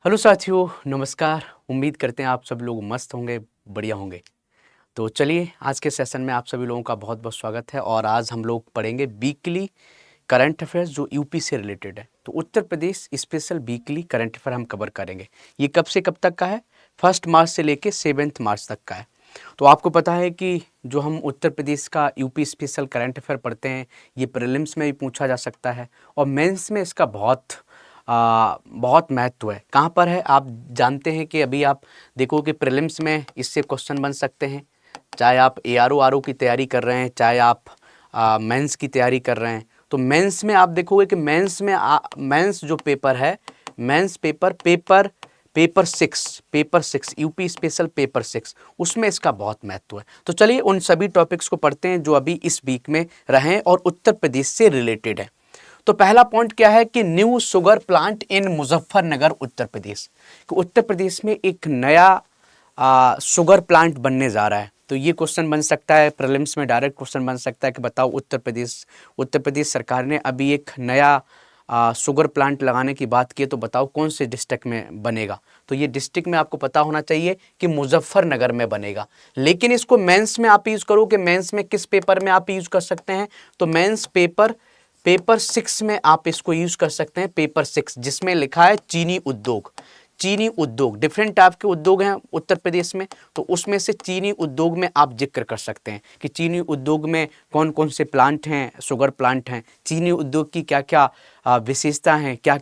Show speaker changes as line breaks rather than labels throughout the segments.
Hello साथियों, नमस्कार। उम्मीद करते हैं आप सब लोग मस्त होंगे, बढ़िया होंगे। तो चलिए, आज के सेशन में आप सभी लोगों का बहुत बहुत स्वागत है। और आज हम लोग पढ़ेंगे वीकली करंट अफेयर्स जो यूपी से रिलेटेड है। तो Uttar Pradesh special weekly current affair हम कवर करेंगे। ये कब से कब तक का है? 1 मार्च से लेके 7 मार्च तक का है। तो आपको पता है कि जो हम उत्तर प्रदेश का यूपी स्पेशल करंट अफेयर पढ़ते हैं, ये प्रीलिम्स में भी पूछा जा सकता है और मेंस में इसका बहुत महत्व है। कहाँ पर है आप जानते हैं कि अभी आप देखो कि प्रीलिम्स में इससे क्वेश्चन बन सकते हैं, चाहे आप एआरओ आरओ की तैयारी कर रहे हैं, चाहे आप मेंस की तैयारी कर रहे हैं। तो मेंस में आप देखोगे कि मेंस जो पेपर है, mains paper 6 UP special paper 6, उसमें इसका बहुत महत्व है। तो चलिए उन सभी टॉपिक्स को पढ़ते हैं जो अभी इस वीक में रहे और उत्तर प्रदेश से रिलेटेड है। तो पहला पॉइंट क्या है कि new sugar plant in Muzaffarnagar Uttar Pradesh. कि उत्तर प्रदेश में एक नया शुगर प्लांट बनने जा रहा है। तो ये क्वेश्चन बन सकता है प्रीलिम्स में, डायरेक्ट क्वेश्चन बन सकता है कि बताओ उत्तर प्रदेश सरकार ने अभी एक नया शुगर प्लांट लगाने की बात की है, तो बताओ कौन से डिस्ट्रिक्ट में बनेगा। तो ये डिस्ट्रिक्ट में आपको पता होना चाहिए कि मुजफ्फरनगर में बनेगा। लेकिन इसको मेंस में आप यूज़ करो कि मेंस में किस पेपर में आप यूज़ कर सकते हैं, तो मेंस पेपर 6 में आप इसको यूज कर सकते हैं। पेपर 6 जिसमें लिखा है चीनी उद्योग डिफरेंट टाइप के उद्योग हैं उत्तर प्रदेश में, तो उसमें से चीनी उद्योग में आप जिक्र कर सकते हैं कि चीनी उद्योग में कौन कौन से प्लांट हैं, शुगर प्लांट हैं, चीनी उद्योग की क्या क्या विशेषता हैं, क्या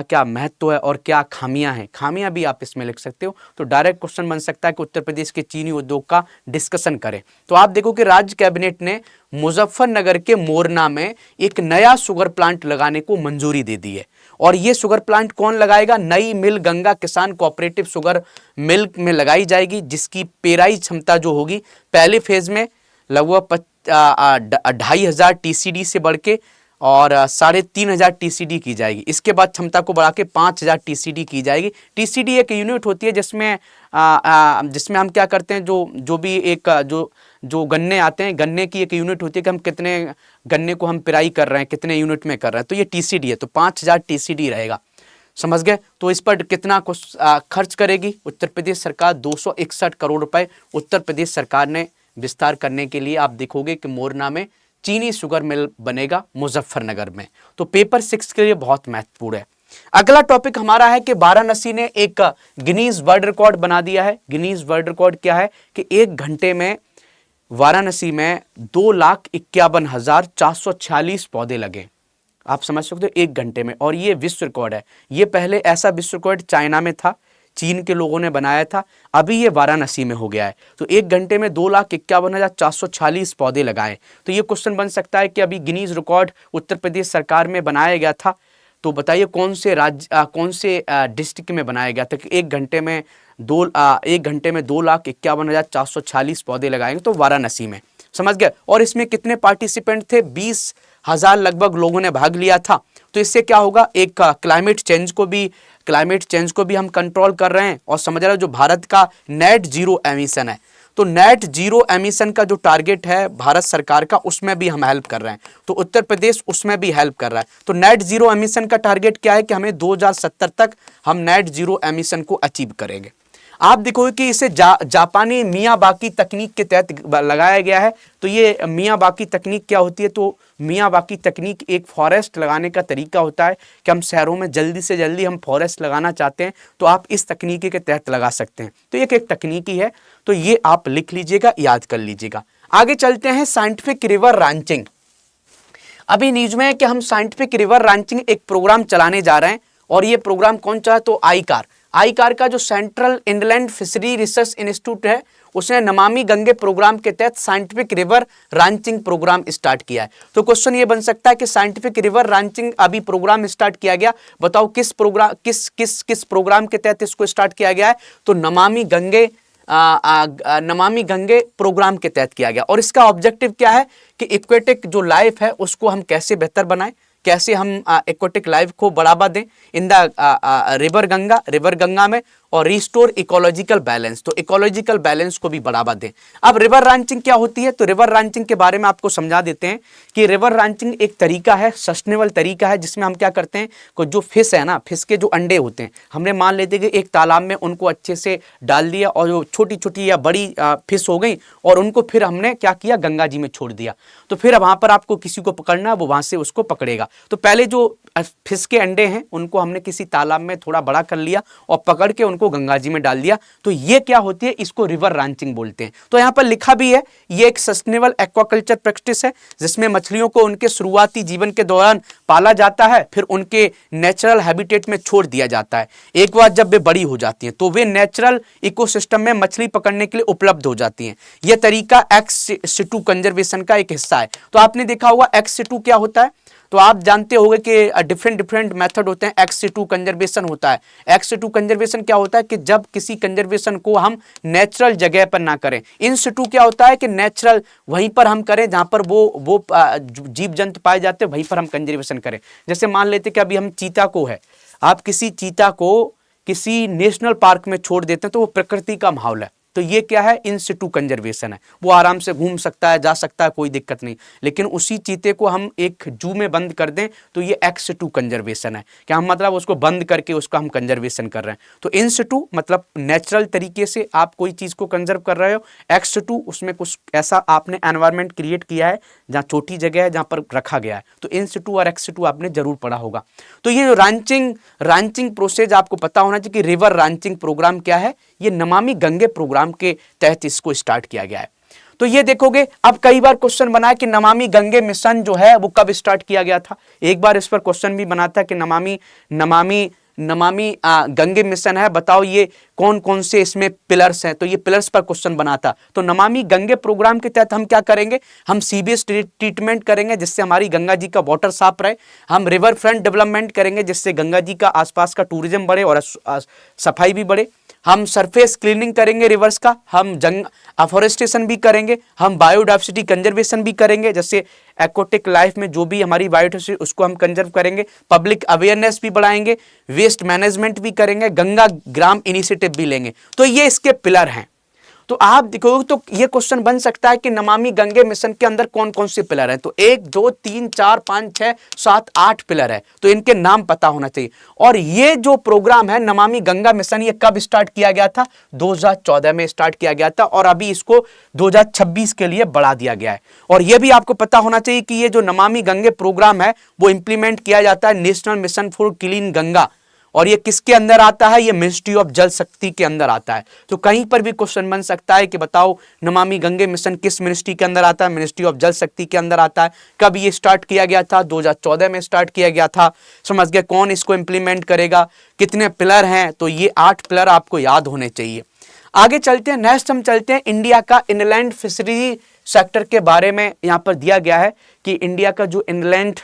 क्या महत्व है और क्या खामियां हैं। खामियां भी आप इसमें लिख सकते हो। तो डायरेक्ट क्वेश्चन बन सकता है कि उत्तर प्रदेश के चीनी उद्योग का डिस्कशन करें। तो आप देखो कि राज्य कैबिनेट ने मुजफ्फरनगर के मोरना में एक नया शुगर प्लांट लगाने को मंजूरी दे दी है। और ये शुगर प्लांट कौन लगाएगा? नई मिल गंगा किसान कोऑपरेटिव शुगर मिल में लगाई जाएगी, जिसकी पेराई क्षमता जो होगी पहले फेज में लगभग 2,500 टीसीडी से बढ़ के और 3,500 टीसीडी की जाएगी। इसके बाद क्षमता को बढ़ा के 5,000 टीसीडी की जाएगी। टीसीडी एक यूनिट होती है जिसमें हम क्या करते हैं, जो भी एक जो गन्ने आते हैं, गन्ने की एक यूनिट होती है कि हम कितने गन्ने को हम पेराई कर रहे हैं, कितने यूनिट में कर रहे हैं। तो ये टीसीडी है, तो 5,000 टीसीडी रहेगा। समझ गए? तो इस पर कितना खर्च करेगी उत्तर प्रदेश सरकार? 261 करोड़ रुपए उत्तर प्रदेश सरकार ने विस्तार करने के लिए। आप देखोगे कि मोरना में चीनी शुगर मिल बनेगा मुजफ्फरनगर में। तो पेपर 6 के लिए बहुत महत्वपूर्ण है। अगला टॉपिक हमारा है कि वाराणसी ने एक गिनीज वर्ल्ड रिकॉर्ड बना दिया है। गिनीज वर्ल्ड रिकॉर्ड क्या है कि 1 घंटे में वाराणसी में 2,51,446 पौधे लगे। आप समझ सकते हो 1 घंटे में, और ये विश्व रिकॉर्ड है। ये पहले ऐसा विश्व रिकॉर्ड चाइना में था, चीन के लोगों ने बनाया था, अभी ये वाराणसी में हो गया है। तो 1 घंटे में 2,51,446 पौधे लगाए। तो ये क्वेश्चन बन सकता है कि अभी गिनीज रिकॉर्ड उत्तर प्रदेश सरकार में बनाया गया था, तो बताइए कौन से डिस्ट्रिक्ट में बनाया गया था कि 1 घंटे में 2,51,446 पौधे लगाएंगे, तो वाराणसी में। समझ गए? और इसमें कितने पार्टिसिपेंट थे? 20,000 लगभग लोगों ने भाग लिया था। तो इससे क्या होगा, एक क्लाइमेट चेंज को भी हम कंट्रोल कर रहे हैं। और समझ रहे हो जो भारत का नेट जीरो एमिशन है, तो नेट जीरो एमिशन का जो टारगेट है भारत सरकार का, उसमें भी हम हेल्प कर रहे हैं। तो उत्तर प्रदेश उसमें भी हेल्प कर रहा है। तो नेट जीरो एमिशन का टारगेट क्या है कि हमें 2070 तक हम नेट जीरो एमिशन को अचीव करेंगे। आप देखोगे कि इसे जापानी मियावाकी तकनीक के तहत लगाया गया है। तो ये मियावाकी तकनीक क्या होती है? तो मियावाकी तकनीक एक फॉरेस्ट लगाने का तरीका होता है कि हम शहरों में जल्दी से जल्दी हम फॉरेस्ट लगाना चाहते हैं, तो आप इस तकनीकी के तहत लगा सकते हैं। तो एक तकनीकी है, तो ये आप लिख लीजिएगा, याद कर लीजिएगा। आगे चलते हैं, साइंटिफिक रिवर रैंचिंग। अभी न्यूज में है कि हम साइंटिफिक रिवर रैंचिंग एक प्रोग्राम चलाने जा रहे हैं। और ये प्रोग्राम कौन सा है? तो आईकार का जो central inland fishery research institute है, उसने नमामि गंगे प्रोग्राम के तहत scientific river ranching programme start किया है। तो क्वेश्चन ये बन सकता है कि साइंटिफिक रिवर रैंचिंग अभी प्रोग्राम स्टार्ट किया गया, बताओ किस प्रोग्राम के तहत इसको स्टार्ट किया गया है? तो नमामि गंगे प्रोग्राम के तहत किया गया। और इसका ऑब्जेक्टिव क्या है कि एक्वेटिक जो लाइफ है उसको हम कैसे बेहतर बनाएं, कैसे हम एक्वेटिक लाइफ को बढ़ावा दें इन द रिवर गंगा में। और रिस्टोर इकोलॉजिकल बैलेंस, तो इकोलॉजिकल बैलेंस को भी बढ़ावा दें। अब रिवर रांचिंग क्या होती है, तो रिवर रांचिंग के बारे में आपको समझा देते हैं कि रिवर रांचिंग एक तरीका है, सस्टेनेबल तरीका है, जिसमें हम क्या करते हैं कि जो फिश है ना, फिश के जो अंडे होते हैं, हमने मान लेते कि एक तालाब में उनको अच्छे से डाल दिया और जो छोटी छोटी या बड़ी फिश हो गई और उनको फिर हमने क्या किया, गंगा जी में छोड़ दिया। तो फिर वहां पर आपको किसी को पकड़ना, वो वहां से उसको पकड़ेगा। तो पहले जो फिश के अंडे हैं उनको हमने किसी तालाब में थोड़ा बड़ा कर लिया और पकड़ के उनको गंगा जी में डाल दिया, तो ये क्या होती है, इसको रिवर रांचिंग बोलते हैं। तो यहाँ पर लिखा भी है, ये एक सस्टेनेबल एक्वाकल्चर प्रैक्टिस है जिसमें मछलियों को उनके शुरुआती जीवन के दौरान पाला जाता है, फिर उनके नेचुरल हैबिटेट में छोड़ दिया जाता है। एक बार जब वे बड़ी हो जाती हैं तो वे नेचुरल इकोसिस्टम में मछली पकड़ने के लिए उपलब्ध हो जाती हैं। यह तरीका एक्स सिटू कंजर्वेशन का एक हिस्सा है। तो आपने देखा होगा एक्स सिटू क्या होता है, तो आप जानते होंगे कि डिफरेंट मेथड होते हैं। एक्स सिटू कंजर्वेशन होता है। एक्स सिटू कंजर्वेशन क्या होता है कि जब किसी कंजर्वेशन को हम नेचुरल जगह पर ना करें। इन सिटू क्या होता है कि नेचुरल वहीं पर हम करें जहां पर वो जीव जंतु पाए जाते हैं, वहीं पर हम कंजर्वेशन करें। जैसे मान लेते कि अभी हम चीता को है, आप किसी चीता को किसी नेशनल पार्क में छोड़ देते हैं तो वो प्रकृति का माहौल है, तो ये क्या है, इन सिटू कंजर्वेशन है। वो आराम से घूम सकता है, जा सकता है, कोई दिक्कत नहीं। लेकिन उसी चीते को हम एक जू में बंद कर दें तो ये एक्स सिटू कंजर्वेशन है। क्या हम मतलब उसको बंद करके उसका हम कंजर्वेशन कर रहे हैं। तो इन सिटू मतलब नेचुरल तरीके से आप कोई चीज को कंजर्व कर रहे हो। एक्स सिटू उसमें कुछ ऐसा आपने एनवायरमेंट क्रिएट किया है जहाँ छोटी जगह है जहाँ पर रखा गया है। तो इन सिटू और एक्स सिटू आपने जरूर पढ़ा होगा। तो ये जो रांचिंग प्रोसेस आपको पता होना चाहिए कि रिवर रांचिंग प्रोग्राम क्या है। ये नमामि गंगे प्रोग्राम के तहत इसको स्टार्ट किया गया है। तो ये देखोगे, अब कई बार क्वेश्चन बना है कि नमामि गंगे मिशन जो है वो कब स्टार्ट किया गया था। एक बार इस पर क्वेश्चन भी बना था कि नमामि गंगे मिशन है, बताओ ये कौन कौन से इसमें पिलर्स हैं। तो ये पिलर्स पर क्वेश्चन बना था। तो नमामि गंगे प्रोग्राम के तहत हम क्या करेंगे, हम सीवेज ट्रीटमेंट करेंगे जिससे हमारी गंगा जी का वाटर साफ रहे। हम रिवर फ्रंट डेवलपमेंट करेंगे जिससे गंगा जी का आसपास का टूरिज्म बढ़े और सफाई भी बढ़े। हम सरफेस क्लीनिंग करेंगे रिवर्स का, हम अफॉरेस्टेशन भी करेंगे, हम बायोडाइवर्सिटी कंजर्वेशन भी करेंगे, जैसे एक्वाटिक लाइफ में जो भी हमारी बायोडाइवर्सिटी उसको हम कंजर्व करेंगे। पब्लिक अवेयरनेस भी बढ़ाएंगे, वेस्ट मैनेजमेंट भी करेंगे, गंगा ग्राम इनिशिएटिव भी लेंगे। तो ये इसके पिलर हैं। तो आप देखोगे तो ये क्वेश्चन बन सकता है कि नमामि गंगे मिशन के अंदर कौन कौन से पिलर हैं। तो 1 2 3 4 5 6 7 8 पिलर है, तो इनके नाम पता होना चाहिए। और ये जो प्रोग्राम है नमामि गंगा मिशन, ये कब स्टार्ट किया गया था, 2014 में स्टार्ट किया गया था और अभी इसको 2026 के लिए बढ़ा दिया गया है। और ये भी आपको पता होना चाहिए कि ये जो नमामि गंगे प्रोग्राम है वो इंप्लीमेंट किया जाता है national mission for clean Ganga, और ये किसके अंदर आता है, ये मिनिस्ट्री ऑफ जल शक्ति के अंदर आता है। तो कहीं पर भी क्वेश्चन बन सकता है कि बताओ नमामि गंगे मिशन किस मिनिस्ट्री के अंदर आता है, मिनिस्ट्री ऑफ जल शक्ति के अंदर आता है। कब ये स्टार्ट किया गया था, 2014 में स्टार्ट किया गया था। समझ गए, कौन इसको इंप्लीमेंट करेगा, कितने पिलर हैं, तो ये 8 पिलर आपको याद होने चाहिए। आगे चलते हैं, नेक्स्ट हम चलते हैं इंडिया का इनलैंड फिशरी सेक्टर के बारे में। यहाँ पर दिया गया है कि इंडिया का जो इनलैंड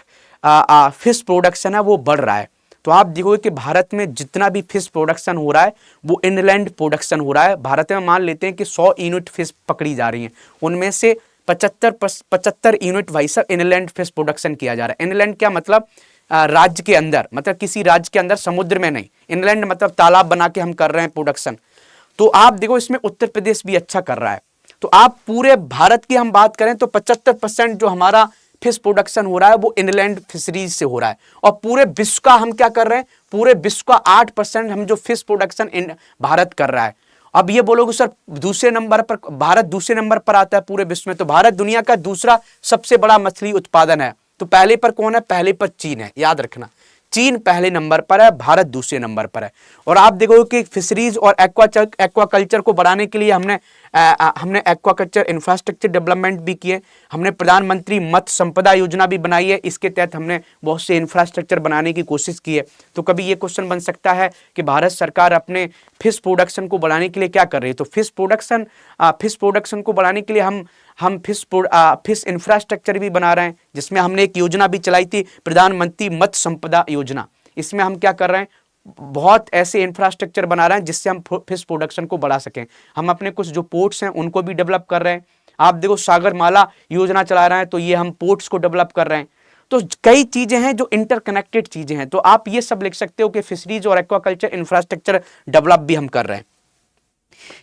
फिश प्रोडक्शन है वो बढ़ रहा है। तो आप देखोगे कि भारत में जितना भी फिश प्रोडक्शन हो रहा है वो इनलैंड प्रोडक्शन हो रहा है। भारत में मान लेते हैं कि 100 यूनिट फिश पकड़ी जा रही हैं, उनमें से 75 यूनिट भाई साहब इनलैंड फिश प्रोडक्शन किया जा रहा है। इनलैंड क्या मतलब, राज्य के अंदर, मतलब किसी राज्य के अंदर, समुद्र में नहीं। इनलैंड मतलब तालाब बना के हम कर रहे हैं प्रोडक्शन। तो आप देखो इसमें उत्तर प्रदेश भी अच्छा कर रहा है। तो आप पूरे भारत की हम बात करें तो 75% जो हमारा फिश प्रोडक्शन हो रहा है वो इनलैंड फिशरीज से हो रहा है। और पूरे विश्व का हम क्या कर रहे हैं, पूरे विश्व का 8% हम जो फिश प्रोडक्शन भारत कर रहा है। अब ये बोलोगे सर दूसरे नंबर पर, भारत दूसरे नंबर पर आता है पूरे विश्व में। तो भारत दुनिया का दूसरा सबसे बड़ा मछली उत्पादन है। तो पहले पर कौन है, पहले पर चीन है, याद रखना। चीन पहले नंबर पर है, भारत दूसरे नंबर पर है। और आप देखोगे कि फिशरीज और एक्वाकल्चर को बढ़ाने के लिए हमने एक्वाकल्चर इंफ्रास्ट्रक्चर डेवलपमेंट भी किए। हमने प्रधानमंत्री मत्स्य संपदा योजना भी बनाई है, इसके तहत हमने बहुत से इंफ्रास्ट्रक्चर बनाने की कोशिश की है। तो कभी ये क्वेश्चन बन सकता है कि भारत सरकार अपने फिश प्रोडक्शन को बढ़ाने के लिए क्या कर रही है। तो फिश प्रोडक्शन को बढ़ाने के लिए हम फिश इंफ्रास्ट्रक्चर भी बना रहे हैं, जिसमें हमने एक योजना भी चलाई थी, प्रधानमंत्री मत्स्य संपदा योजना। इसमें हम क्या कर रहे हैं, बहुत ऐसे इंफ्रास्ट्रक्चर बना रहे हैं जिससे हम फिश प्रोडक्शन को बढ़ा सकें। हम अपने कुछ जो पोर्ट्स हैं उनको भी डेवलप कर रहे हैं। आप देखो सागरमाला योजना चला रहे हैं, तो ये हम पोर्ट्स को डेवलप कर रहे हैं। तो कई चीजें हैं जो इंटरकनेक्टेड चीजें हैं, तो आप ये सब लिख सकते हो कि फिशरीज और एक्वाकल्चर इंफ्रास्ट्रक्चर डेवलप भी हम कर रहे हैं।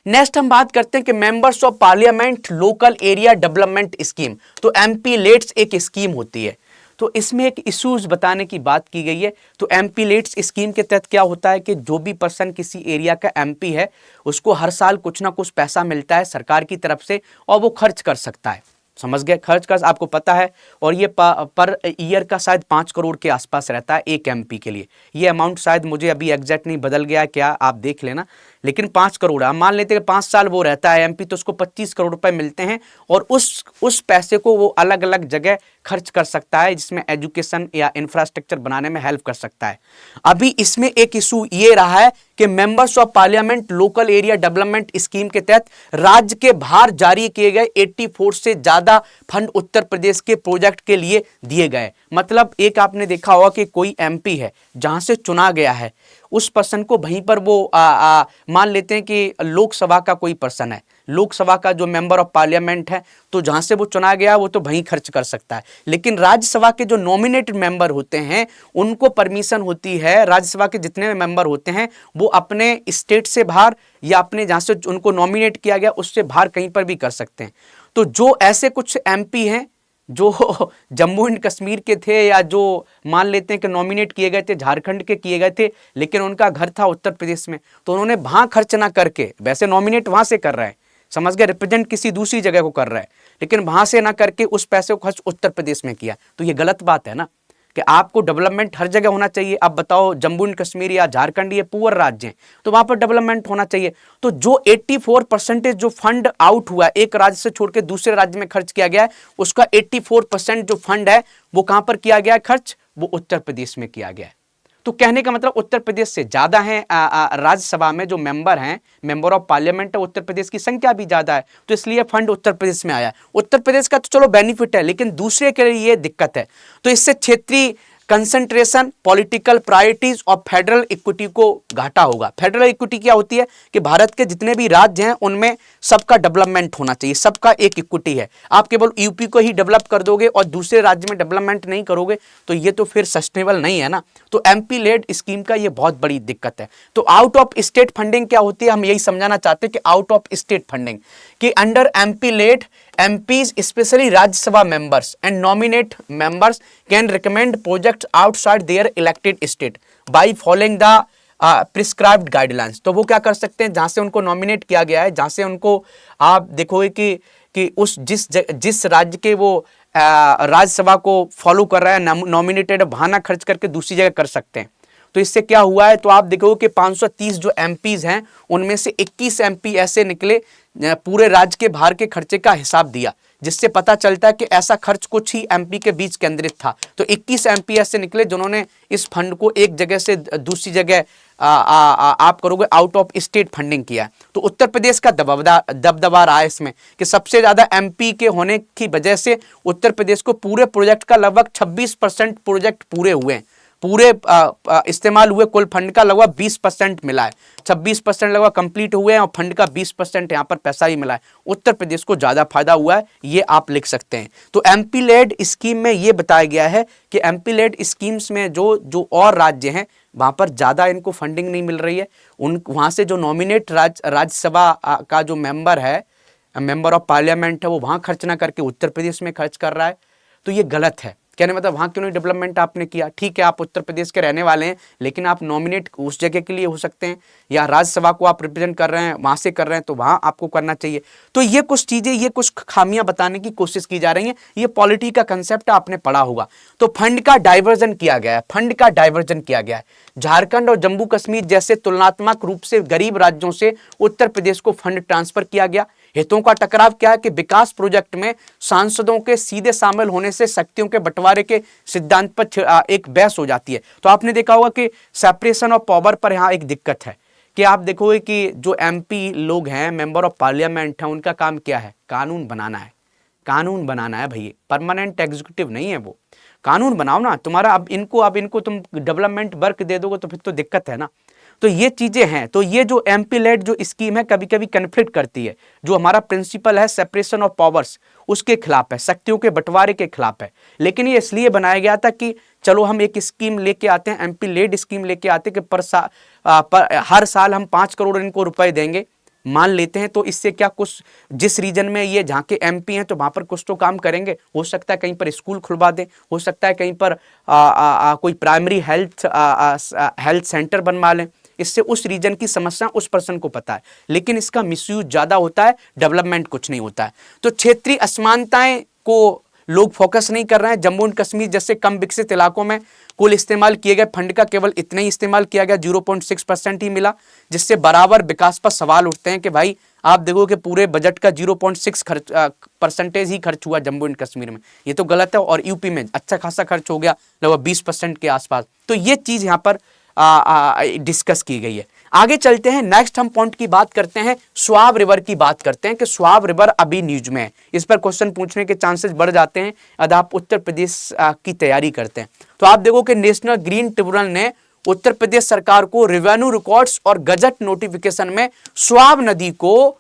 नेक्स्ट हम बात करते हैं कि members of parliament local area development scheme. तो एमपी लेट्स एक स्कीम होती है, तो इसमें एक इश्यूज बताने की बात की गई है। तो एमपी लेट्स स्कीम के तहत क्या होता है कि जो भी पर्सन किसी एरिया का एमपी है उसको हर साल कुछ ना कुछ पैसा मिलता है सरकार की तरफ से और वो खर्च कर सकता है। समझ गए, खर्च का आपको पता है, और ये पर ईयर का शायद 5 करोड़ के आसपास रहता है एक एमपी के लिए। ये अमाउंट शायद मुझे अभी एग्जैक्ट नहीं बदल गया है क्या, आप देख लेना, लेकिन 5 करोड़ हम मान लेते हैं कि 5 साल वो रहता है एमपी, तो उसको 25 करोड़ रुपए मिलते हैं और उस पैसे को वो अलग अलग जगह खर्च कर सकता है, जिसमें एजुकेशन या इंफ्रास्ट्रक्चर बनाने में हेल्प कर सकता है। अभी इसमें एक इशू ये रहा है कि members of parliament local area development scheme के तहत राज्य के बाहर जारी किए गए 84 से ज्यादा फंड उत्तर प्रदेश के प्रोजेक्ट के लिए दिए गए। मतलब एक आपने देखा होगा कि कोई एमपी है जहां से चुना गया है, उस पर्सन को वहीं पर वो मान लेते हैं कि लोकसभा का कोई पर्सन है, लोकसभा का जो मेंबर ऑफ पार्लियामेंट है, तो जहां से वो चुना गया वो तो वहीं खर्च कर सकता है। लेकिन राज्यसभा के जो नॉमिनेटेड मेंबर होते हैं उनको परमिशन होती है, राज्यसभा के जितने मेंबर होते हैं वो अपने स्टेट से बाहर या अपने जहां से उनको नॉमिनेट किया गया उससे बाहर कहीं पर भी कर सकते हैं। तो जो ऐसे कुछ एमपी हैं जो जम्मू एंड कश्मीर के थे या जो मान लेते हैं कि नॉमिनेट किए गए थे झारखंड के किए गए थे, लेकिन उनका घर था उत्तर प्रदेश में, तो उन्होंने वहां खर्च ना करके, वैसे नॉमिनेट वहां से कर रहे हैं, समझ गए, रिप्रेजेंट किसी दूसरी जगह को कर रहा है, लेकिन वहां से ना करके उस पैसे को खर्च उत्तर प्रदेश में किया। तो ये गलत बात है ना कि आपको डेवलपमेंट हर जगह होना चाहिए। अब बताओ जम्मू एंड कश्मीर या झारखंड ये पुअर राज्य हैं, तो वहां पर डेवलपमेंट होना चाहिए। तो जो 84% जो फंड आउट हुआ एक राज्य से छोड़ के दूसरे राज्य में खर्च किया गया है, उसका 84% जो फंड है वो कहां पर किया गया है खर्च, वो उत्तर प्रदेश में किया गया है। तो कहने का मतलब उत्तर प्रदेश से ज्यादा है राज्यसभा में जो मेंबर हैं, मेंबर ऑफ पार्लियामेंट है, उत्तर प्रदेश की संख्या भी ज्यादा है, तो इसलिए फंड उत्तर प्रदेश में आया। उत्तर प्रदेश का तो चलो बेनिफिट है, लेकिन दूसरे के लिए ये दिक्कत है। तो इससे क्षेत्रीय कंसंट्रेशन, पॉलिटिकल प्रायोरिटीज और फेडरल इक्विटी को घाटा होगा। फेडरल इक्विटी क्या होती है कि भारत के जितने भी राज्य हैं उनमें सबका डेवलपमेंट होना चाहिए, सबका एक इक्विटी है। आप केवल यूपी को ही डेवलप कर दोगे और दूसरे राज्य में डेवलपमेंट नहीं करोगे तो ये तो फिर सस्टेनेबल नहीं है ना। तो एमपी लेड स्कीम का ये बहुत बड़ी दिक्कत है। तो आउट ऑफ स्टेट फंडिंग क्या होती है, हम यही समझाना चाहते हैं कि आउट ऑफ स्टेट फंडिंग कि under MP lead MPs, especially Rajya Sabha members and nominate members can recommend projects outside their elected state by following the prescribed guidelines। तो वो क्या कर सकते हैं, जहां से उनको नॉमिनेट किया गया है, जहां से उनको आप देखोगे कि उस जिस राज्य के वो राज्यसभा को फॉलो कर रहा है नॉमिनेटेड, वहां ना खर्च करके दूसरी जगह कर सकते हैं। तो इससे क्या हुआ है, तो आप देखोगे कि 530 जो MPs हैं उनमें से 21 MP ऐसे निकले पूरे राज्य के बाहर के खर्चे का हिसाब दिया, जिससे पता चलता है कि ऐसा खर्च कुछ ही MP के बीच केंद्रित था। तो 21 MP ऐसे निकले जिन्होंने इस फंड को एक जगह से दूसरी जगह आप करोगे आउट ऑफ स्टेट फंडिंग किया। तो उत्तर प्रदेश का दबदबा रहा है इसमें कि सबसे ज्यादा MP के होने की वजह से उत्तर प्रदेश को पूरे प्रोजेक्ट का लगभग 26% प्रोजेक्ट पूरे हुए हैं, पूरे इस्तेमाल हुए, कुल फंड का लगभग 20% मिला है, 26% लगभग कंप्लीट हुए हैं और फंड का 20% यहाँ पर पैसा ही मिला है। उत्तर प्रदेश को ज्यादा फायदा हुआ है, ये आप लिख सकते हैं। तो एमपी लेड स्कीम में ये बताया गया है कि एमपी लेड स्कीम्स में जो और राज्य हैं वहां पर ज्यादा इनको फंडिंग नहीं मिल रही है, वहां से जो नॉमिनेट राज्यसभा का जो मेंबर है, मेंबर ऑफ पार्लियामेंट है, वो वहां खर्च ना करके उत्तर प्रदेश में खर्च कर रहा है। तो ये गलत है। कहने मतलब वहां क्यों नहीं डेवलपमेंट आपने किया, ठीक है आप उत्तर प्रदेश के रहने वाले हैं, लेकिन आप नॉमिनेट उस जगह के लिए हो सकते हैं, या राज्यसभा को आप रिप्रेजेंट कर रहे हैं वहां से कर रहे हैं, तो वहां आपको करना चाहिए। तो ये कुछ चीजें, ये कुछ खामियां बताने की कोशिश की जा रही हैं। ये पॉलिटी का कंसेप्ट आपने पढ़ा होगा। तो फंड का डाइवर्जन किया गया है, फंड का डाइवर्जन किया गया है। झारखंड और जम्मू कश्मीर जैसे तुलनात्मक रूप से गरीब राज्यों से उत्तर प्रदेश को फंड ट्रांसफर किया गया। हितों का टकराव क्या है कि विकास प्रोजेक्ट में सांसदों के सीधे शामिल होने से शक्तियों के बंटवारे के सिद्धांत पर एक बहस हो जाती है। तो आपने देखा होगा कि सेपरेशन ऑफ पावर पर यहाँ एक दिक्कत है कि आप देखोगे कि जो MP लोग हैं, मेंबर ऑफ पार्लियामेंट हैं, उनका काम क्या है, कानून बनाना है, कानून बनाना है भैया, परमानेंट एग्जीक्यूटिव नहीं है वो। कानून बनाओ ना, तुम्हारा अब इनको तुम डेवलपमेंट वर्क दे दोगे तो फिर तो दिक्कत है ना। तो ये चीजें हैं। तो ये जो एमपी लेड जो स्कीम है कभी कभी कन्फ्लिक्ट करती है, जो हमारा प्रिंसिपल है सेपरेशन ऑफ पावर्स उसके खिलाफ है, शक्तियों के बंटवारे के खिलाफ है। लेकिन ये इसलिए बनाया गया था कि चलो हम एक स्कीम लेके आते हैं, एमपी लेड स्कीम लेके आते हैं कि हर साल हम 5 करोड़ इनको रुपए देंगे, मान लेते हैं। तो इससे क्या, कुछ जिस रीजन में ये जहाँ के एमपी हैं तो वहां पर कुछ तो काम करेंगे। हो सकता है कहीं पर स्कूल खुलवा दें, हो सकता है कहीं पर कोई प्राइमरी हेल्थ सेंटर बनवा लें। इससे उस रीजन की समस्या उस पर्सन को पता है, लेकिन इसका मिसयूज ज्यादा होता है, डेवलपमेंट कुछ नहीं होता है। तो क्षेत्रीय असमानताएं को लोग फोकस नहीं कर रहे हैं। जम्मू एंड कश्मीर जैसे कम विकसित इलाकों में कुल इस्तेमाल किए गए फंड का केवल इतना ही इस्तेमाल किया गया, 0.6% ही मिला, जिससे बराबर विकास पर सवाल उठते हैं कि भाई आप देखो कि पूरे बजट का 0.6% ही खर्च हुआ जम्मू एंड कश्मीर में, ये तो गलत है। और यूपी में अच्छा खासा खर्च हो गया, लगभग 20% के आसपास। तो ये चीज यहाँ पर डिस्कस की गई है। आगे चलते हैं, नेक्स्ट हम पॉइंट की बात करते हैं, स्वाब रिवर की बात करते हैं कि स्वाब रिवर अभी न्यूज में है, इस पर क्वेश्चन पूछने के चांसेस बढ़ जाते हैं यदि आप उत्तर प्रदेश की तैयारी करते हैं। तो आप देखो कि नेशनल ग्रीन ट्रिब्यूनल ने उत्तर प्रदेश सरकार को रेवेन्यू रिकॉर्ड्स और गजट नोटिफिकेशन में स्वाब नदी को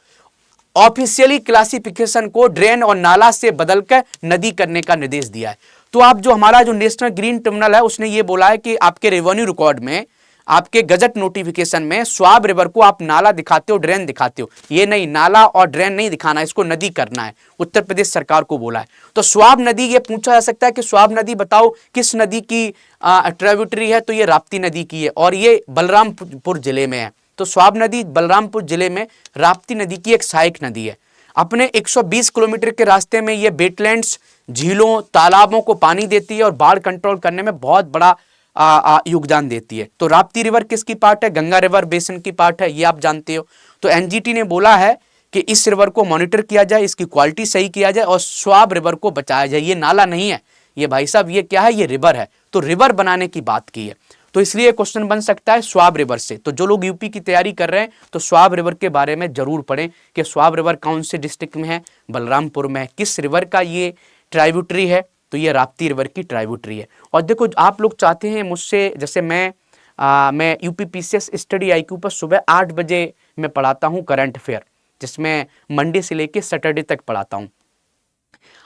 ऑफिशियली क्लासिफिकेशन को ड्रेन और नाला से बदलकर नदी करने का निर्देश दिया है। तो आप जो हमारा जो नेशनल ग्रीन ट्रिब्यूनल है उसने ये बोला है कि आपके रेवेन्यू रिकॉर्ड में, आपके गजट नोटिफिकेशन में स्वाब रिवर को आप नाला दिखाते हो, ड्रेन दिखाते हो, ये नहीं, नाला और ड्रेन नहीं दिखाना, इसको नदी करना है, उत्तर प्रदेश सरकार को बोला है। तो स्वाब नदी, ये पूछा जा सकता है कि स्वाब नदी बताओ किस नदी की ट्रिब्यूटरी है, तो ये राप्ती नदी की है और ये बलरामपुर जिले में है। तो स्वाब नदी बलरामपुर जिले में राप्ती नदी की एक सहायक नदी है। अपने 120 किलोमीटर के रास्ते में ये वेटलैंड्स, झीलों, तालाबों को पानी देती है और बाढ़ कंट्रोल करने में बहुत बड़ा योगदान देती है। तो राप्ती रिवर किसकी पार्ट है? गंगा रिवर बेसिन की पार्ट है, ये आप जानते हो। तो एनजीटी ने बोला है कि इस रिवर को मॉनिटर किया जाए, इसकी क्वालिटी सही किया जाए और स्वाब रिवर को बचाया जाए। ये नाला नहीं है, ये भाई साहब ये क्या है, ये रिवर है। तो रिवर बनाने की बात की है, तो इसलिए क्वेश्चन बन सकता है स्वाब रिवर से। तो जो लोग यूपी की तैयारी कर रहे हैं तो स्वाब रिवर के बारे में जरूर पढ़ें कि स्वाब रिवर कौन से डिस्ट्रिक्ट में है, बलरामपुर में है, किस रिवर का ये ट्राइब्यूटरी है, तो ये राप्ती रिवर की ट्राइब्यूटरी है। और देखो आप लोग चाहते हैं मुझसे, जैसे मैं यूपीपीसीएस स्टडी आईक्यू पर सुबह 8 बजे मैं पढ़ाता हूँ करंट अफेयर, जिसमें मंडे से लेके सैटरडे तक पढ़ाता हूँ।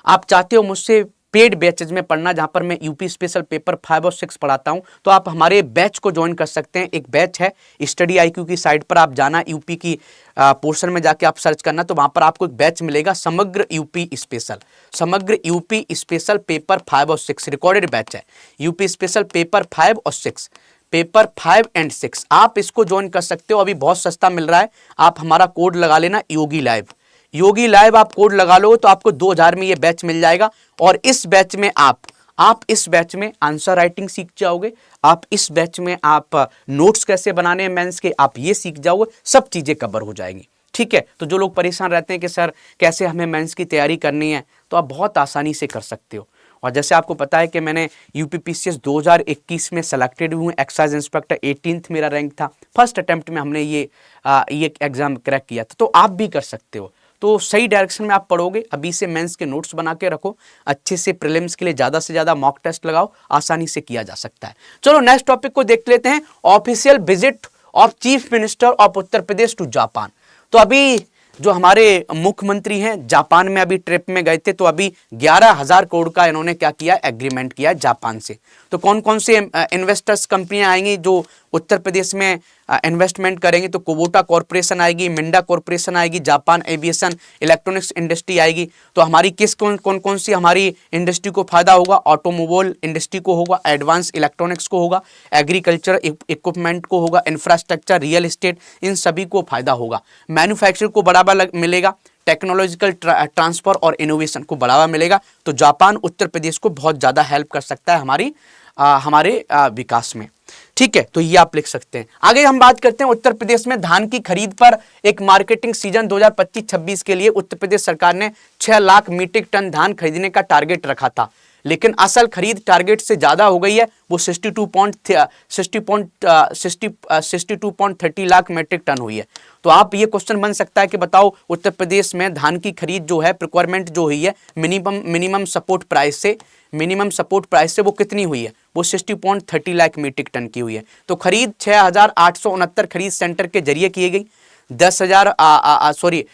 आप चाहते हो मुझसे पेड बैचेज में पढ़ना, जहां पर मैं यूपी स्पेशल पेपर 5 और 6 पढ़ाता हूं, तो आप हमारे बैच को ज्वाइन कर सकते हैं। एक बैच है स्टडी आईक्यू की साइट पर, आप जाना, यूपी की पोर्शन में जाके आप सर्च करना, तो वहां पर आपको एक बैच मिलेगा, समग्र यूपी स्पेशल पेपर 5 और 6 रिकॉर्डेड बैच है। यूपी स्पेशल पेपर 5 और 6, पेपर 5 एंड 6 आप इसको ज्वाइन कर सकते हो, अभी बहुत सस्ता मिल रहा है। आप हमारा कोड लगा लेना योगी लाइव आप कोड लगा लो तो आपको 2000 में ये बैच मिल जाएगा। और इस बैच में आप इस बैच में आंसर राइटिंग सीख जाओगे, आप इस बैच में आप नोट्स कैसे बनाने हैं मेंस के, आप ये सीख जाओगे, सब चीजें कवर हो जाएंगी। ठीक है, तो जो लोग परेशान रहते हैं कि सर कैसे हमें मेंस की तैयारी करनी है, तो आप बहुत आसानी से कर सकते हो। और जैसे आपको पता है कि मैंने यूपीपीसीएस 2021 में सेलेक्टेड हुए, एक्साइज इंस्पेक्टर 18th मेरा रैंक था, फर्स्ट अटेम्प्ट में हमने ये एग्जाम क्रैक किया था। तो आप भी कर सकते हो, तो सही डायरेक्शन में आप पढ़ोगे। अभी से मेंस के नोट्स बना के रखो, अच्छे से प्रीलिम्स के लिए ज़्यादा से ज़्यादा मॉक टेस्ट लगाओ, आसानी से किया जा सकता है। चलो नेक्स्ट टॉपिक को देख लेते हैं, official visit of chief minister of Uttar Pradesh to Japan. तो अभी जो हमारे मुख्यमंत्री हैं जापान में अभी ट्रिप में गए थे, तो अभी 11,000 करोड़ का इन्होंने क्या किया, एग्रीमेंट किया जापान से। तो कौन कौन से इन्वेस्टर्स कंपनियां आएंगी जो उत्तर प्रदेश में इन्वेस्टमेंट करेंगे? तो कुबोटा कॉर्पोरेशन आएगी, मिंडा कॉर्पोरेशन आएगी, जापान एविएशन इलेक्ट्रॉनिक्स इंडस्ट्री आएगी। तो हमारी कौन सी हमारी इंडस्ट्री को फायदा होगा? ऑटोमोबाइल इंडस्ट्री को होगा, एडवांस इलेक्ट्रॉनिक्स को होगा, एग्रीकल्चर इक्विपमेंट को होगा, इंफ्रास्ट्रक्चर, रियल एस्टेट, इन सभी को फायदा होगा। मैन्युफैक्चरिंग को बढ़ावा मिलेगा, टेक्नोलॉजिकल ट्रांसफर और इनोवेशन को बढ़ावा मिलेगा। तो जापान उत्तर प्रदेश को बहुत ज़्यादा हेल्प कर सकता है हमारे विकास में। ठीक है, तो ये आप लिख सकते हैं। आगे हम बात करते हैं उत्तर प्रदेश में धान की खरीद पर। एक मार्केटिंग सीजन 2025-26 के लिए उत्तर प्रदेश सरकार ने 6 लाख मीट्रिक टन धान खरीदने का टारगेट रखा था, लेकिन असल खरीद टारगेट से ज्यादा हो गई है, वो 62.30 लाख मीट्रिक टन हुई है। तो आप ये क्वेश्चन बन सकता है कि बताओ उत्तर प्रदेश में धान की खरीद जो है, प्रिक्वायरमेंट जो हुई है मिनिमम सपोर्ट प्राइस से मिनिमम सपोर्ट प्राइस से वो कितनी हुई है, वो 60.30 लाख मीट्रिक टन की हुई है। तो खरीद 6,869 खरीद सेंटर के जरिए की गई। 10,000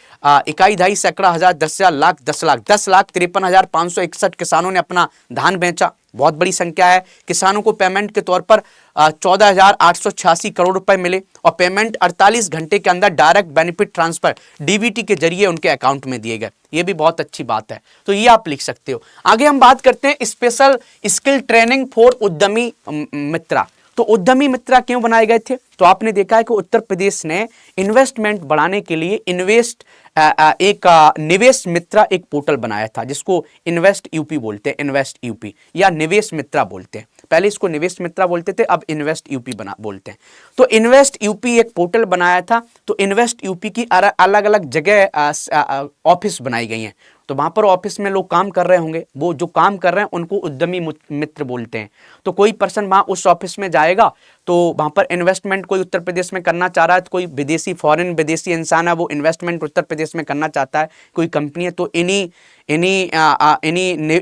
इकाई ढाई सैकड़ा हजार 10,000 लाख 10,53,561 किसानों ने अपना धान बेचा। बहुत बड़ी संख्या है। किसानों को पेमेंट के तौर पर 14,886 करोड़ रुपए मिले और पेमेंट 48 घंटे के अंदर डायरेक्ट बेनिफिट ट्रांसफर डीबीटी के जरिए उनके अकाउंट में दिए गए। ये भी बहुत अच्छी बात है, तो ये आप लिख सकते हो। आगे हम बात करते हैं स्पेशल स्किल ट्रेनिंग फॉर उद्यमी मित्रा। तो उद्यमी मित्रा क्यों बनाए गए थे? तो आपने देखा है कि उत्तर प्रदेश ने इन्वेस्टमेंट बढ़ाने के लिए निवेश मित्रा एक पोर्टल बनाया था, जिसको इन्वेस्ट यूपी बोलते हैं, इन्वेस्ट यूपी या निवेश मित्रा बोलते हैं। पहले इसको निवेश मित्रा बोलते थे, अब इन्वेस्ट यूपी बोलते हैं। तो इन्वेस्ट यूपी एक पोर्टल बनाया था। तो इन्वेस्ट यूपी की अलग अलग जगह ऑफिस बनाई गई हैं। तो वहां पर ऑफिस में लोग काम कर रहे होंगे, वो जो काम कर रहे हैं उनको उद्यमी मित्र बोलते हैं। तो कोई पर्सन वहां उस ऑफिस में जाएगा तो वहां पर इन्वेस्टमेंट कोई उत्तर प्रदेश में करना चाह रहा है, तो कोई विदेशी इंसान है वो इन्वेस्टमेंट उत्तर प्रदेश में करना चाहता है, कोई कंपनी है, तो इन्हीं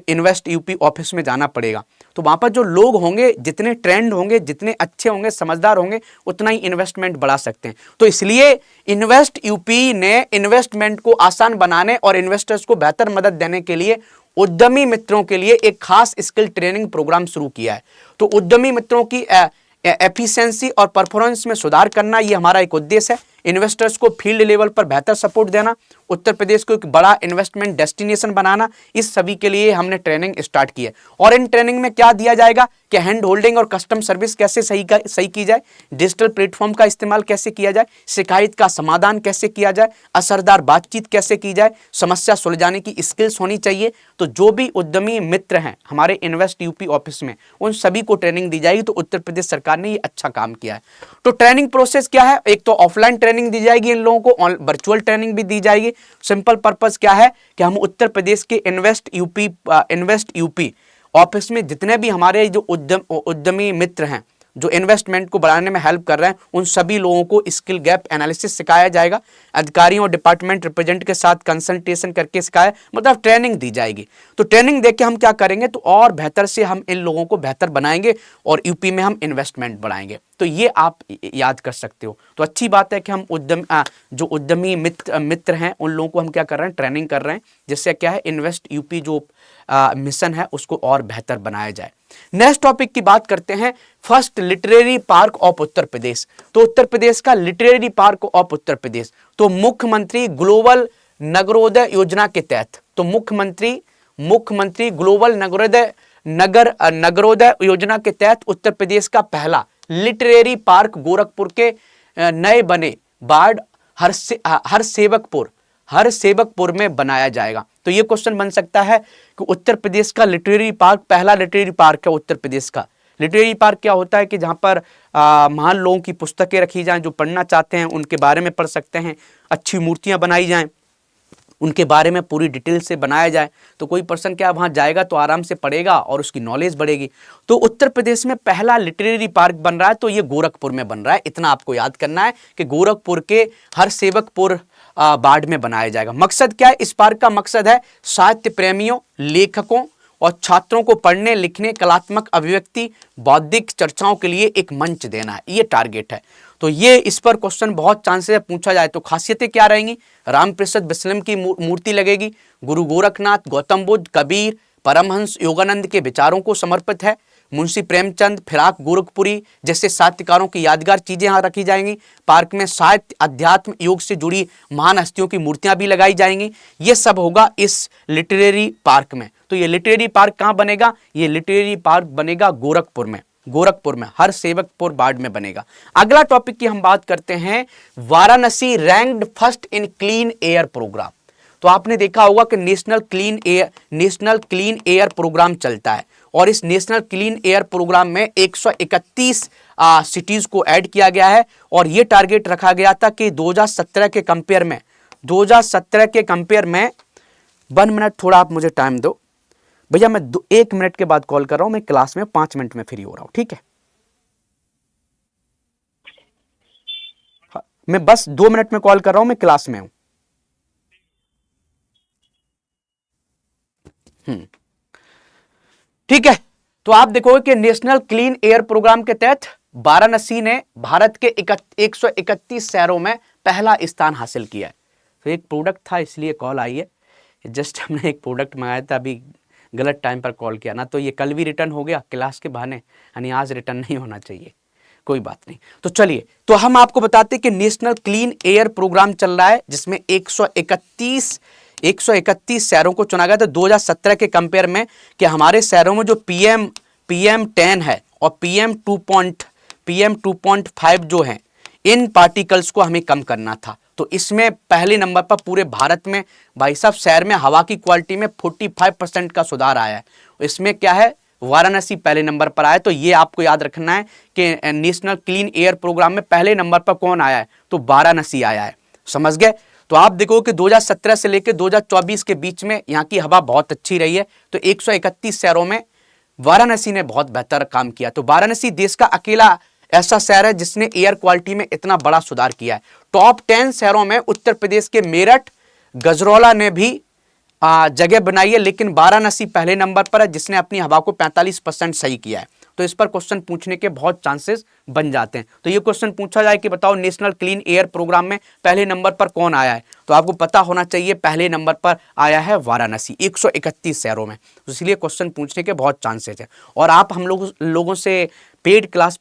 इन्वेस्ट यूपी ऑफिस में जाना पड़ेगा। तो वहां पर जो लोग होंगे, जितने ट्रेंड होंगे, जितने अच्छे होंगे, समझदार होंगे, उतना ही इन्वेस्टमेंट बढ़ा सकते हैं। तो इसलिए इन्वेस्ट यूपी ने इन्वेस्टमेंट को आसान बनाने और इन्वेस्टर्स को बेहतर मदद देने के लिए उद्यमी मित्रों के लिए एक खास स्किल ट्रेनिंग प्रोग्राम शुरू किया है। तो उद्यमी मित्रों की एफिशिएंसी और परफॉर्मेंस में सुधार करना, ये हमारा एक उद्देश्य है। इन्वेस्टर्स को फील्ड लेवल पर बेहतर सपोर्ट देना, उत्तर प्रदेश को एक बड़ा इन्वेस्टमेंट डेस्टिनेशन बनाना, इस सभी के लिए हमने ट्रेनिंग स्टार्ट की है। और इन ट्रेनिंग में क्या दिया जाएगा कि हैंड होल्डिंग और कस्टम सर्विस कैसे सही की जाए, डिजिटल प्लेटफॉर्म का इस्तेमाल कैसे किया जाए, शिकायत का समाधान कैसे किया जाए, असरदार बातचीत कैसे की जाए, समस्या सुलझाने की स्किल्स होनी चाहिए। तो जो भी उद्यमी मित्र हैं हमारे इन्वेस्ट यूपी ऑफिस में, उन सभी को ट्रेनिंग दी जाएगी। तो उत्तर प्रदेश सरकार ने ये अच्छा काम किया है। तो ट्रेनिंग प्रोसेस क्या है? एक तो ऑफलाइन ट्रेनिंग दी जाएगी इन लोगों को, वर्चुअल ट्रेनिंग भी दी जाएगी। सिंपल पर्पस क्या है कि हम उत्तर प्रदेश के इन्वेस्ट यूपी ऑफिस में जितने भी हमारे जो उद्यमी मित्र हैं, जो इन्वेस्टमेंट को बढ़ाने में हेल्प कर रहे हैं, उन सभी लोगों को स्किल गैप एनालिसिस सिखाया जाएगा। अधिकारियों और डिपार्टमेंट रिप्रेजेंट के साथ कंसल्टेशन करके सिखाया, मतलब ट्रेनिंग दी जाएगी। तो ट्रेनिंग देके हम क्या करेंगे, तो और बेहतर से हम इन लोगों को बेहतर बनाएंगे और यूपी में हम इन्वेस्टमेंट बढ़ाएंगे। तो ये आप याद कर सकते हो। तो अच्छी बात है कि हम जो उद्यमी मित्र हैं उन लोगों को हम क्या कर रहे हैं, ट्रेनिंग कर रहे हैं, जिससे क्या है इन्वेस्ट यूपी जो मिशन है उसको और बेहतर बनाया जाए। नेक्स्ट टॉपिक की बात करते हैं, first literary park of Uttar प्रदेश। तो उत्तर प्रदेश का लिटरेरी पार्क ऑफ उत्तर प्रदेश, तो मुख्यमंत्री ग्लोबल नगरोदय योजना के तहत, तो मुख्यमंत्री ग्लोबल नगरोदय योजना के तहत उत्तर प्रदेश का पहला लिटरेरी पार्क गोरखपुर के नए बने वार्ड हरसेवकपुर में बनाया जाएगा। तो ये क्वेश्चन बन सकता है कि उत्तर प्रदेश का लिटरेरी पार्क, पहला लिटरेरी पार्क है उत्तर प्रदेश का। लिटरेरी पार्क क्या होता है कि जहां पर महान लोगों की पुस्तकें रखी जाएं, जो पढ़ना चाहते हैं उनके बारे में पढ़ सकते हैं, अच्छी मूर्तियां बनाई जाएं, उनके बारे में पूरी डिटेल से बनाया जाए। तो कोई पर्सन क्या वहाँ जाएगा तो आराम से पढ़ेगा और उसकी नॉलेज बढ़ेगी। तो उत्तर प्रदेश में पहला लिटरेरी पार्क बन रहा है, तो ये गोरखपुर में बन रहा है। इतना आपको याद करना है कि गोरखपुर के हरसेवकपुर वार्ड में बनाया जाएगा। मकसद क्या है इस पार्क का? मकसद है साहित्य प्रेमियों, लेखकों और छात्रों को पढ़ने लिखने, कलात्मक अभिव्यक्ति, बौद्धिक चर्चाओं के लिए एक मंच देना है, ये टारगेट है। तो ये इस पर क्वेश्चन बहुत चांसेस है पूछा जाए। तो खासियतें क्या रहेंगी? रामप्रसाद बिस्मिल की मूर्ति लगेगी, गुरु गोरखनाथ, गौतम बुद्ध, कबीर, परमहंस योगानंद के विचारों को समर्पित है, मुंशी प्रेमचंद, फिराक गोरखपुरी जैसे साहित्यकारों की यादगार चीजें यहाँ रखी जाएंगी। पार्क में साहित्य, अध्यात्म, योग से जुड़ी महान हस्तियों की मूर्तियां भी लगाई जाएंगी। ये सब होगा इस लिटरेरी पार्क में। तो ये लिटरेरी पार्क कहाँ बनेगा? ये लिटरेरी पार्क बनेगा गोरखपुर में हरसेवकपुर वार्ड में बनेगा। अगला टॉपिक की हम बात करते हैं, Varanasi ranked first in clean air programme. तो आपने देखा होगा कि नेशनल क्लीन एयर प्रोग्राम चलता है और इस नेशनल क्लीन एयर प्रोग्राम में 131 सिटीज को ऐड किया गया है और ये टारगेट रखा गया था कि 2017 के कंपेयर में 1 मिनट, थोड़ा आप मुझे टाइम दो भैया, मैं 1 मिनट के बाद कॉल कर रहा हूं। मैं क्लास में 5 मिनट में फ्री हो रहा हूं, ठीक है? हाँ, मैं बस 2 मिनट में कॉल कर रहा हूं, मैं क्लास में हूं। ठीक है, तो आप देखोगे कि नेशनल क्लीन एयर प्रोग्राम के तहत वाराणसी ने भारत के 131 शहरों में पहला स्थान हासिल किया है। तो एक प्रोडक्ट था इसलिए कॉल आई है, जस्ट हमने एक प्रोडक्ट मंगाया था, अभी गलत टाइम पर कॉल किया ना, तो ये कल भी रिटर्न हो गया क्लास के बहाने, यानी आज रिटर्न नहीं होना चाहिए, कोई बात नहीं। तो चलिए, तो हम आपको बताते हैं कि नेशनल क्लीन एयर प्रोग्राम चल रहा है जिसमें 131 शहरों को चुना गया था 2017 के कंपेयर में, कि हमारे शहरों में जो PM 10 है और PM 2.5 जो है, इन पार्टिकल्स को हमें कम करना था। तो इसमें पहले नंबर पर पूरे भारत में भाई साहब शहर में हवा की क्वालिटी में 45% का सुधार आया है। इसमें क्या है, वाराणसी पहले नंबर पर आया। तो ये आपको याद रखना है कि नेशनल क्लीन एयर प्रोग्राम में पहले नंबर पर कौन आया है, तो वाराणसी आया है, समझ गए। तो आप देखो कि 2017 से लेकर 2024 के बीच में यहाँ की हवा बहुत अच्छी रही है। तो 131 शहरों में वाराणसी ने बहुत बेहतर काम किया। तो वाराणसी देश का अकेला ऐसा शहर है जिसने एयर क्वालिटी में इतना बड़ा सुधार किया है। टॉप 10 शहरों में उत्तर प्रदेश के मेरठ, गजरौला ने भी जगह बनाई है, लेकिन वाराणसी पहले नंबर पर है जिसने अपनी हवा को 45% सही किया है। तो इस पर क्वेश्चन पूछने के बहुत चांसेस बन जाते हैं। तो ये क्वेश्चन पूछा जाए कि बताओ नेशनल क्लीन एयर प्रोग्राम में पहले नंबर पर कौन आया है, तो आपको पता होना चाहिए पहले नंबर पर आया है वाराणसी 131 शहरों में। तो इसलिए क्वेश्चन पूछने के बहुत चांसेस हैं। और आप हम लोगों से पेड क्लास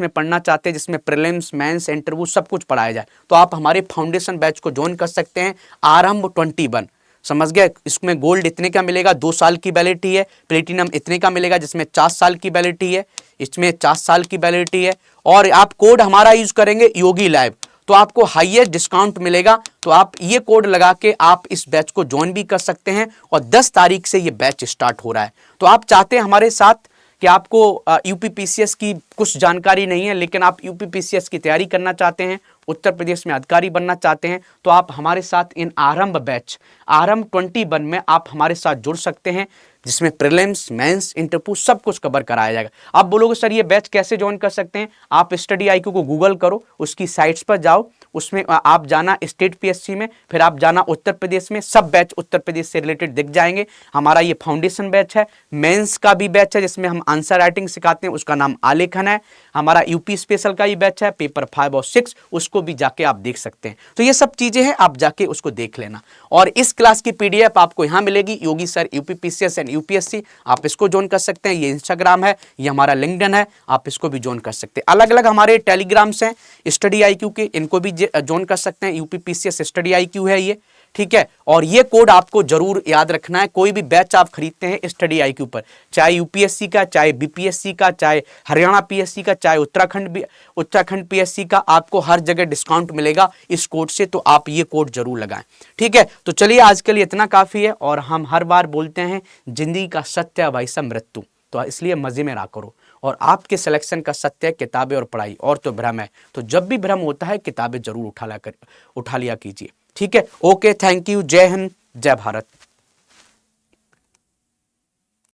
में पढ़ना चाहते हैं जिसमें प्रीलिम्स, मेंस, इंटरव्यू सब कुछ पढ़ाया जाए, तो आप हमारे फाउंडेशन बैच को ज्वाइन कर सकते हैं, आरंभ 21, समझ गए। इसमें गोल्ड इतने का मिलेगा, 2 साल की वैलिडिटी है। प्लेटिनम इतने का मिलेगा जिसमें 4 साल की वैलिडिटी है, इसमें 4 साल की वैलिडिटी है। और आप कोड हमारा यूज करेंगे योगी लैब, तो आपको हाईएस्ट डिस्काउंट मिलेगा। तो आप ये कोड लगा के आप इस बैच को ज्वाइन भी कर सकते हैं। और 10 तारीख से ये बैच स्टार्ट हो रहा है। तो आप चाहते हैं हमारे साथ कि आपको यूपीपीसीएस की कुछ जानकारी नहीं है, लेकिन आप यूपीपीसीएस की तैयारी करना चाहते हैं, उत्तर प्रदेश में अधिकारी बनना चाहते हैं, तो आप हमारे साथ इन आरंभ बैच, आरंभ 21 में आप हमारे साथ जुड़ सकते हैं, जिसमें प्रीलिम्स, मेंस, इंटरव्यू सब कुछ कवर कराया जाएगा। आप बोलोगे सर ये बैच कैसे ज्वाइन कर सकते हैं, आप स्टडी IQ को गूगल करो, उसकी साइट्स पर जाओ, उसमें आप जाना स्टेट PSC में, फिर आप जाना उत्तर प्रदेश में, सब बैच उत्तर प्रदेश से रिलेटेड दिख जाएंगे। हमारा ये फाउंडेशन बैच है, मेंस का भी बैच है जिसमें हम आंसर राइटिंग सिखाते हैं, उसका नाम आलेखन है। हमारा यूपी स्पेशल का ही बैच है, पेपर 5 और 6, उसको भी जाके आप देख सकते हैं। तो ये सब चीजें हैं, आप जाके उसको देख लेना। और इस क्लास की PDF आपको यहाँ मिलेगी, योगी सर यूपीपीसीएस एंड UPSC, आप इसको ज्वाइन कर सकते हैं। ये इंस्टाग्राम है, ये हमारा लिंक्डइन है, आप इसको भी ज्वाइन कर सकते हैं। अलग अलग हमारे टेलीग्राम्स हैं स्टडी IQ के, इनको भी ज्वाइन कर सकते हैं। यूपीपीसीएस स्टडी IQ है ये, ठीक है। और ये कोड आपको जरूर याद रखना है। कोई भी बैच आप खरीदते हैं स्टडी IQ पर, चाहे UPSC का, चाहे BPSC का, चाहे हरियाणा PSC का, चाहे उत्तराखंड PSC का, आपको हर जगह डिस्काउंट मिलेगा इस कोड से। तो आप ये कोड जरूर लगाएं, ठीक है। तो चलिए आज के लिए इतना काफी है। और हम हर बार बोलते हैं जिंदगी का सत्य है भाई साहब मृत्यु, तो इसलिए मजे में रहा करो। और आपके सिलेक्शन का सत्य है किताबें और पढ़ाई, और तो भ्रम है। तो जब भी भ्रम होता है किताबें जरूर उठा लिया कीजिए, ठीक है। ओके, थैंक यू, जय हिंद, जय भारत।